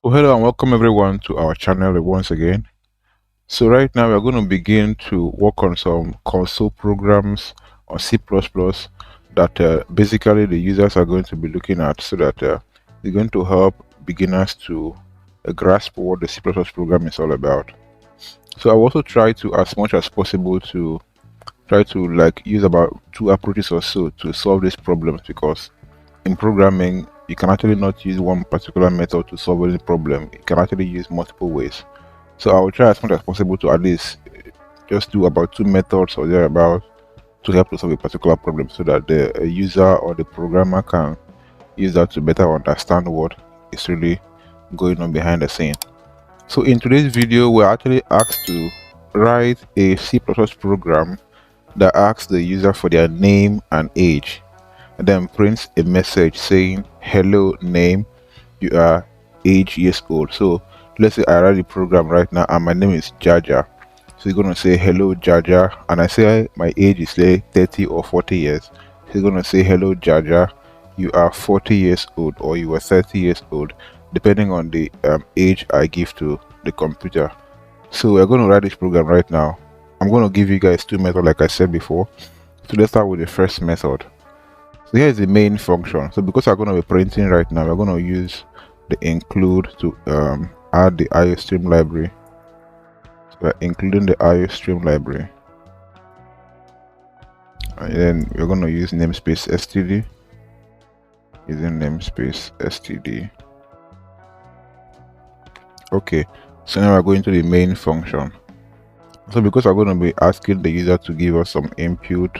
Well, hello and welcome everyone to our channel once again. So right now we're going to begin to work on some console programs on C++ that basically the users are going to be looking at, so that they're going to help beginners to grasp what the C++ program is all about. So I also try to, as much as possible, to try to use about 2 approaches or so to solve these problems, because in programming you can actually not use one particular method to solve any problem. You can actually use multiple ways. So I will try as much as possible to at least just do about 2 methods or thereabout to help to solve a particular problem, so that the user or the programmer can use that to better understand what is really going on behind the scene. So in today's video, we're actually asked to write a C++ program that asks the user for their name and age, and then prints a message saying, "Hello name, you are age years old." So let's say I write the program right now and my name is Jaja. So you're gonna say, "Hello Jaja," and I say my age is say 30 or 40 years. So you're gonna say, "Hello Jaja, you are 40 years old," or "You are 30 years old," depending on the age I give to the computer. So we're going to write this program right now. I'm going to give you guys 2 methods like I said before. So let's start with the first method. So here is the main function. So because I'm going to be printing right now, we're going to use the include to add the IOStream library. So we're including the IOStream library, and then we're going to use namespace std, using namespace std. Okay, so now we're going to the main function. So because I'm going to be asking the user to give us some input,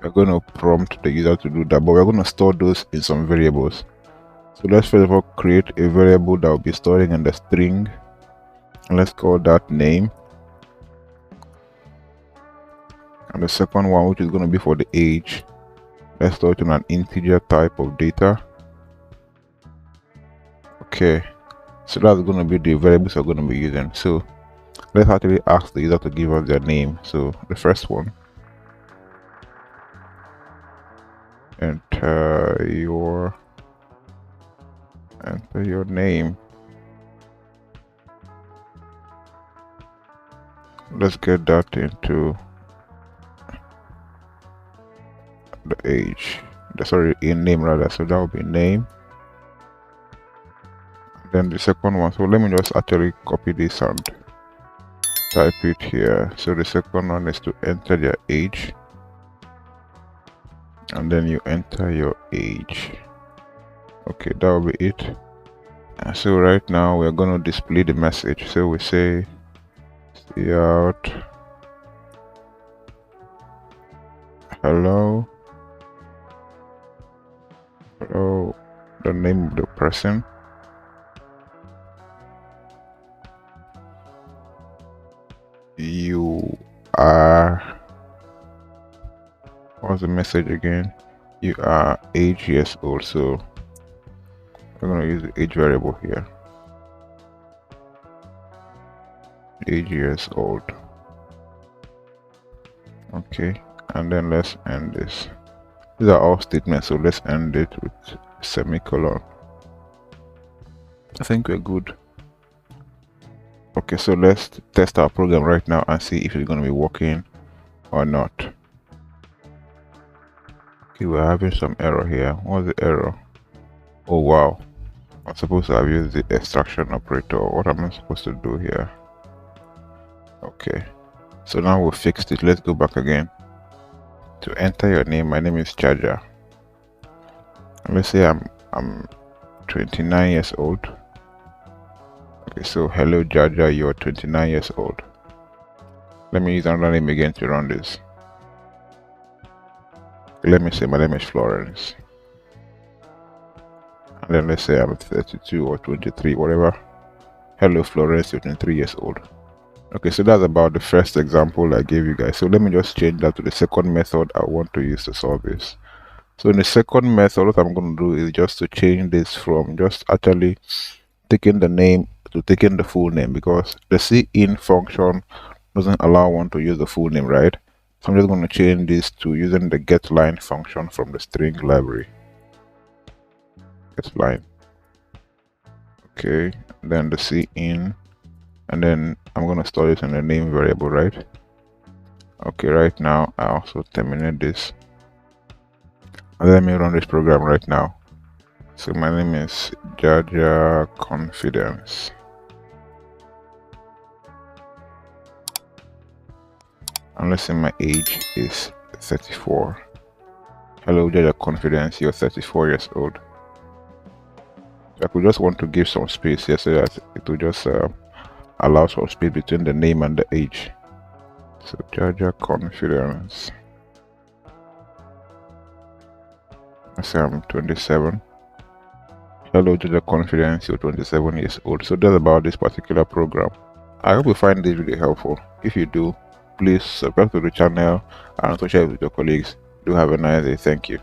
we're going to prompt the user to do that, but we're going to store those in some variables. So let's first of all create a variable that will be storing in the string, and let's call that name. And the second one, which is going to be for the age, let's store it in an integer type of data. Okay, so that's going to be the variables we're going to be using. So let's actually ask the user to give us their name. So the first one, enter your name. Let's get that into the age, sorry, in name rather. So that will be name. Then the second one, so let me just actually copy this and type it here. So the second one is to enter their age, and then you enter your age. Okay, that will be it. And so right now we're going to display the message. So we say cout hello, the name of the person, you are, what's the message again? You are age years old. So we're going to use the age variable here, age years old. Okay, and then let's end this. These are all statements, so let's end it with semicolon. I think we're good. Okay, so let's test our program right now and see if it's going to be working or not. Okay, we're having some error here. What's the error? Oh wow, I'm supposed to have used the extraction operator. What am I supposed to do here? Okay, so now we've fixed it. Let's go back again. To enter your name, my name is Jaja. And let's say I'm 29 years old. Okay, so hello Jaja, you're 29 years old. Let me use another name again to run this. Let me say my name is Florence. And then let's say I'm 32 or 23, whatever. Hello Florence, you're 23 years old. Okay, so that's about the first example I gave you guys. So let me just change that to the second method I want to use to solve this. So in the second method, what I'm going to do is just to change this from just actually taking the name to taking the full name, because the cin function doesn't allow one to use the full name, right? So I'm just going to change this to using the getLine function from the string library. GetLine. Okay, then the C in, and then I'm going to store it in the name variable, right? Okay, right now I also terminate this. And let me run this program right now. So my name is Jaja Confidence. And let's say my age is 34. Hello, Jaja Confidence, you're 34 years old. I could just want to give some space here so that it will just allow some space between the name and the age. So Jaja Confidence. I say I'm 27. Hello, Jaja Confidence, you're 27 years old. So that's about this particular program. I hope you find this really helpful. If you do, please subscribe to the channel and also share it with your colleagues. Do have a nice day. Thank you.